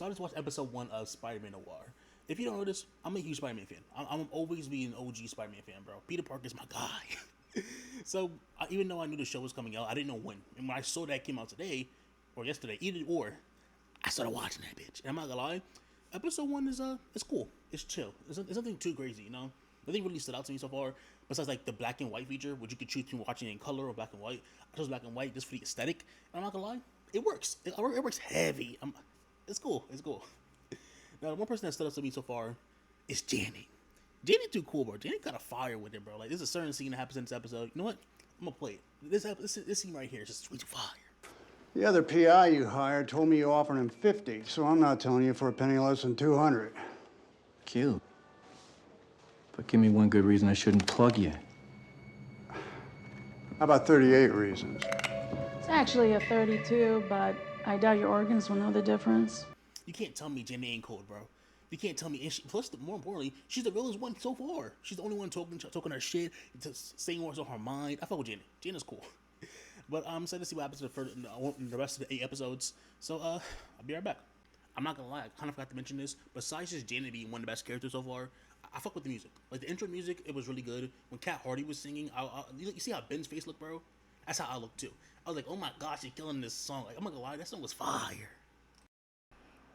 So I just watched episode 1 of Spider Noir. If you don't know this, I'm a huge Spider-Man fan. I'm always be an OG Spider-Man fan, bro. Peter Parker's my guy. So even though I knew the show was coming out, I didn't know when. And when I saw that came out today or yesterday, either or, I started watching that bitch. And I'm not gonna lie, episode 1 is it's cool. It's chill. It's nothing too crazy, you know. Nothing really stood out to me so far. Besides like the black and white feature, which you could choose between watching it in color or black and white. I chose black and white just for the aesthetic. And I'm not gonna lie, it works. It works heavy. It's cool. It's cool. Now, the one person that stood up to me so far is Janet. Janet too cool, bro. Janet got a fire with it, bro. Like, there's a certain scene that happens in this episode. You know what? I'm gonna play it. This scene right here is just sweet fire. The other PI you hired told me you offered him 50, so I'm not telling you for a penny less than 200. Cute. But give me one good reason I shouldn't plug you. How about 38 reasons? It's actually a 32, but I doubt your organs will know the difference. You can't tell me Janet ain't cold, bro. You can't tell me. And plus, more importantly, she's the realest one so far. She's the only one talking her shit, saying what's on her mind. I fuck with Janet. Janet's cool. But I'm excited to see what happens in the rest of the 8 episodes. So I'll be right back. I'm not gonna lie, I kind of forgot to mention this. Besides just Janet being one of the best characters so far, I fuck with the music. Like the intro music, it was really good. When Cat Hardy was singing, you see how Ben's face looked, bro? That's how I looked too. I was like, oh my gosh, she's killing this song. Like, I'm not gonna lie, that song was fire.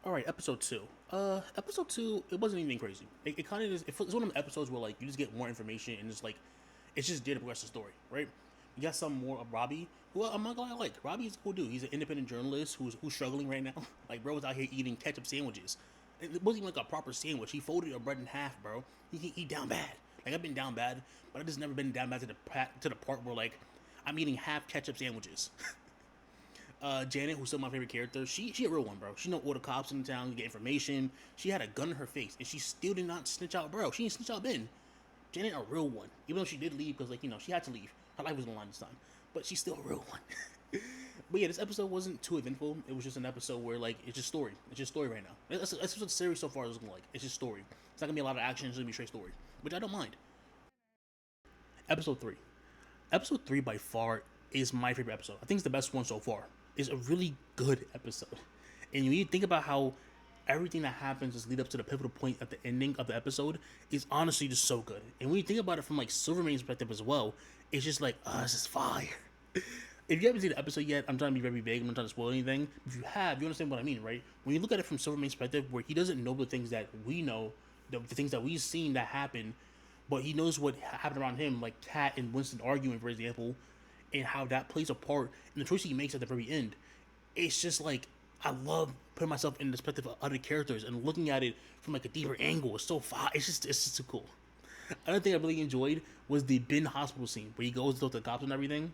Alright, episode 2. Episode 2, it wasn't anything crazy. It kind of is, it's one of the episodes where like you just get more information and it's just there to progress the story, right? You got some more of Robbie, who I'm not gonna like. Robbie's a cool dude. He's an independent journalist who's struggling right now. Like, bro was out here eating ketchup sandwiches. It wasn't even like a proper sandwich. He folded a bread in half, bro. He down bad. Like, I've been down bad, but I've just never been down bad to the part where like I'm eating half ketchup sandwiches. Janet, who's still my favorite character, she a real one, bro. She know all the cops in the town, get information. She had a gun in her face, and she still did not snitch out, bro. She didn't snitch out Ben. Janet a real one, even though she did leave because, like, you know, she had to leave. Her life was on the line this time, but she's still a real one. But yeah, this episode wasn't too eventful. It was just an episode where, like, it's just story. It's just story right now. That's what the series so far is looking like. It's just story. It's not gonna be a lot of action. It's gonna be straight story, which I don't mind. Episode 3. Episode 3 by far is my favorite episode. I think it's the best one so far. It's a really good episode. And when you think about how everything that happens is lead up to the pivotal point at the ending of the episode, is honestly just so good. And when you think about it from like Silvermane's perspective as well, it's just like, this is fire. If you haven't seen the episode yet, I'm trying to be very vague. I'm not trying to spoil anything. If you have, you understand what I mean, right? When you look at it from Silvermane's perspective, where he doesn't know the things that we know, the things that we've seen that happen, but he knows what happened around him, like Kat and Winston arguing, for example, and how that plays a part in the choice he makes at the very end. It's just like, I love putting myself in the perspective of other characters and looking at it from like a deeper angle. It's so far. It's just so cool. Another thing I really enjoyed was the Ben hospital scene where he goes to talk to the cops and everything.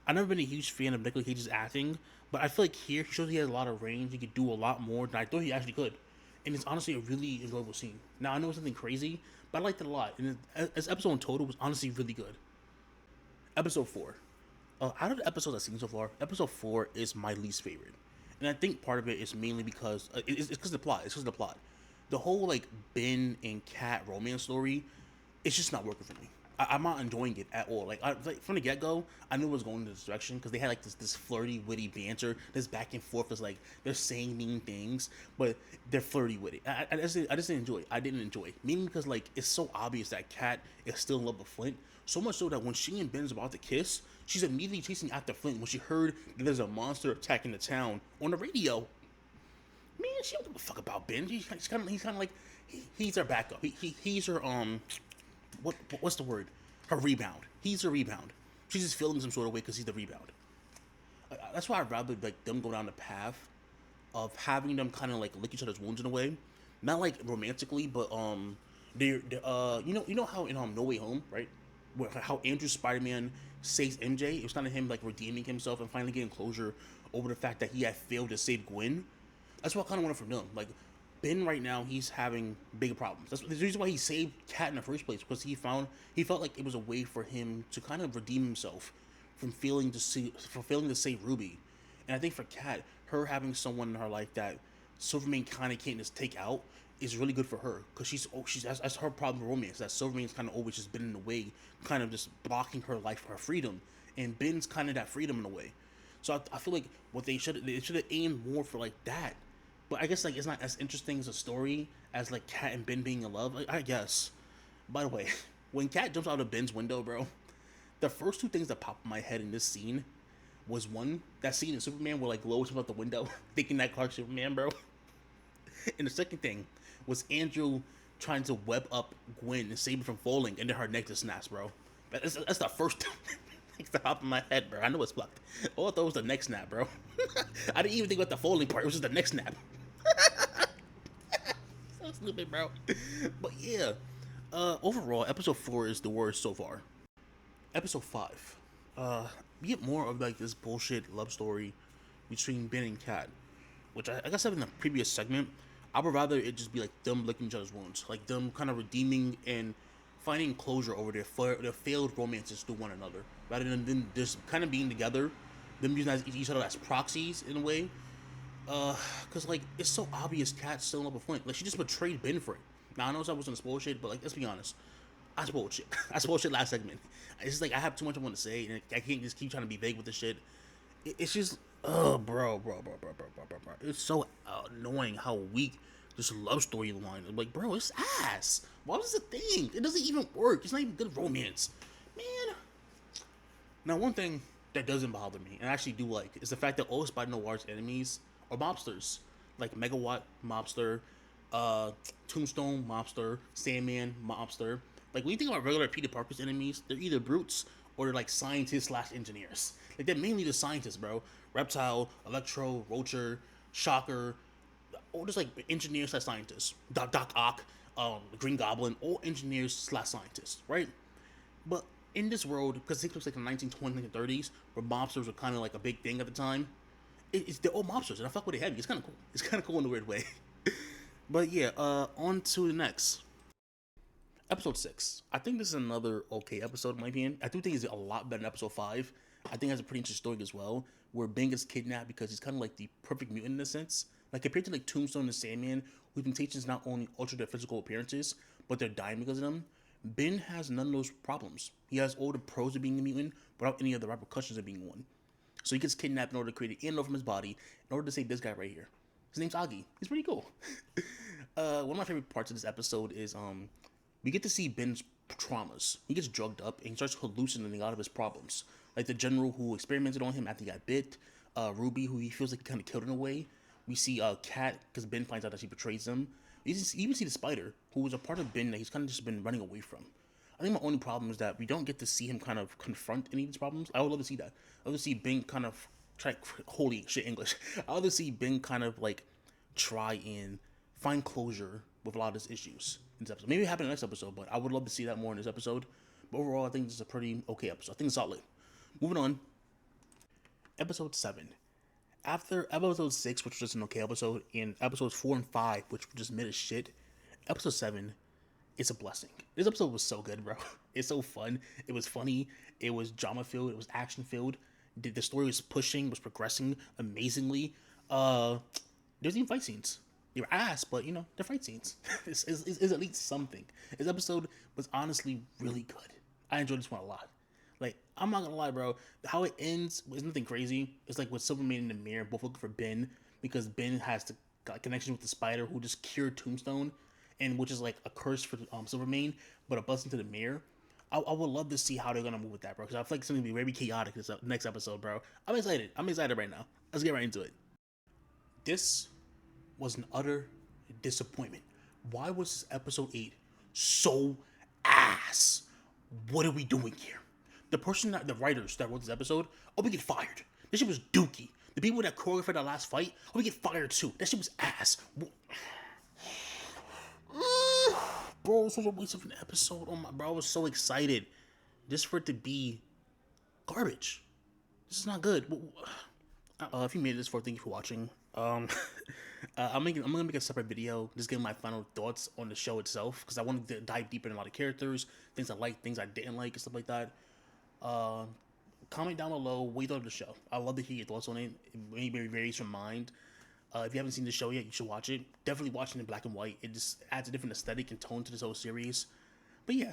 I've never been a huge fan of Nicolas Cage's acting, but I feel like here he shows he has a lot of range. He could do a lot more than I thought he actually could. And it's honestly a really enjoyable scene. Now, I know it's something crazy, but I liked it a lot. And this episode in total was honestly really good. Episode 4. Out of the episodes I've seen so far, episode 4 is my least favorite. And I think part of it is mainly because it's because of the plot. It's because of the plot. The whole like Ben and Kat romance story, it's just not working for me. I'm not enjoying it at all. Like from the get go, I knew it was going in this direction because they had like this flirty, witty banter, this back and forth. Is like they're saying mean things, but they're flirty with it. I just didn't enjoy it. I didn't enjoy it. Mainly because like it's so obvious that Kat is still in love with Flint. So much so that when she and Ben's about to kiss, she's immediately chasing after Flint when she heard that there's a monster attacking the town on the radio. Man, she don't give a fuck about Ben. He's kind of like he's her backup. He's her what's the word? Her rebound. He's her rebound. She's just feeling some sort of way because he's the rebound. That's why I'd rather like them go down the path of having them kind of like lick each other's wounds in a way, not like romantically, but they're you know how in No Way Home, right? How Andrew Spider-Man saves MJ. It was kind of him like redeeming himself and finally getting closure over the fact that he had failed to save Gwen. That's what I kind of wanted from them. Like Ben right now, he's having big problems. That's the reason why he saved Kat in the first place, because he felt like it was a way for him to kind of redeem himself from failing to save Ruby. And I think for Kat, her having someone in her life that Silvermane kind of can't just take out is really good for her, because that's her problem with romance, that Silvermane's kind of always just been in the way, kind of just blocking her life, her freedom, and Ben's kind of that freedom in a way. So I feel like what they should have aimed more for like that, But I guess like it's not as interesting as a story as like Kat and Ben being in love. Like, I guess. By the way, when Kat jumps out of Ben's window, bro, the first two things that popped in my head in this scene was one, that scene in Superman where like Lois jumps out the window thinking that Clark's Superman, bro. And the second thing was Andrew trying to web up Gwen and save her from falling, and then her neck just snaps, bro. That's the first thing that popped in my head, bro. I know it's fucked. All I thought was the neck snap, bro. I didn't even think about the falling part. It was just the neck snap. So stupid, bro. But yeah, overall, episode 4 is the worst so far. Episode 5. We get more of like this bullshit love story between Ben and Kat, which I guess I said in the previous segment, I would rather it just be like them licking each other's wounds, like them kind of redeeming and finding closure over their failed romances to one another, rather than them just kind of being together, them using each other as proxies in a way. Cause like it's so obvious Kat's still in love with Flint. Like she just betrayed Ben for it. Now I know I was gonna spoil shit, but like let's be honest, I spoiled shit. I spoiled shit last segment. It's just like I have too much I want to say, and I can't just keep trying to be vague with this shit. It's just, bro. It's so annoying how weak this love storyline. I'm like, bro, it's ass. Why was this a thing? It doesn't even work. It's not even good romance, man. Now, one thing that doesn't bother me, and I actually do like, is the fact that all Spider Noir's enemies are mobsters, like Megawatt mobster, Tombstone mobster, Sandman mobster. Like when you think about regular Peter Parker's enemies, they're either brutes or they're like scientists slash engineers. Like they're mainly the scientists, bro. Reptile, Electro, Roacher, Shocker, all just like engineers slash scientists. Doc Ock, Green Goblin, all engineers slash scientists, right? But in this world, because it looks like in the 1920s and 30s, where mobsters were kind of like a big thing at the time, they're all mobsters, and I fuck with it heavy. It's kind of cool. It's kind of cool in a weird way. But yeah, on to the next. Episode 6. I think this is another okay episode in my opinion. I do think it's a lot better than episode 5. I think it has a pretty interesting story as well, where Ben gets kidnapped because he's kind of like the perfect mutant in a sense. Like compared to like Tombstone and Sandman, whose mutations not only alter their physical appearances, but they're dying because of them, Ben has none of those problems. He has all the pros of being a mutant without any of the repercussions of being one. So he gets kidnapped in order to create an antidote from his body in order to save this guy right here. His name's Augie. He's pretty cool. One of my favorite parts of this episode is we get to see Ben's traumas. He gets drugged up and he starts hallucinating a lot of his problems. Like the general who experimented on him after he got bit, Ruby, who he feels like he kind of killed in a way. We see Kat, because Ben finds out that she betrays him. You even see the Spider, who was a part of Ben that he's kind of just been running away from. I think my only problem is that we don't get to see him kind of confront any of these problems. I would love to see that. I would love to see Ben kind of try, holy shit English. I would love to see Ben kind of like try and find closure with a lot of his issues in this episode. Maybe it happen in the next episode, but I would love to see that more in this episode. But overall, I think this is a pretty okay episode. I think it's solid. Moving on. Episode 7. After episode 6, which was just an okay episode, and episodes 4 and 5, which were just mid as shit, episode 7 is a blessing. This episode was so good, bro. It's so fun. It was funny. It was drama filled. It was action filled. The story was pushing, was progressing amazingly. There's even fight scenes. They were ass, but you know, they're fight scenes. It's at least something. This episode was honestly really good. I enjoyed this one a lot. Like, I'm not gonna lie, bro. How it ends is nothing crazy. It's like with Superman in the mirror, both looking for Ben, because Ben has the connection with the Spider who just cured Tombstone, and which is like a curse for Superman, but a blessing to the mirror. I would love to see how they're gonna move with that, bro, because I feel like it's gonna be very chaotic this next episode, bro. I'm excited. I'm excited right now. Let's get right into it. This was an utter disappointment. Why was this episode 8 so ass? What are we doing here? The writers that wrote this episode, we get fired. This shit was dookie. The people that choreographed that last fight, we get fired too. That shit was ass. Bro, it was such a waste of an episode. Oh my, bro, I was so excited just for it to be garbage. This is not good. If you made it this far, thank you for watching. I'm gonna make a separate video, just getting my final thoughts on the show itself, because I wanted to dive deeper in a lot of characters, things I liked, things I didn't like, and stuff like that. Comment down below what you thought of the show. I'd love to hear your thoughts on it. Maybe varies from mine. If you haven't seen the show yet, you should watch it. Definitely watch it in black and white. It just adds a different aesthetic and tone to this whole series. But yeah,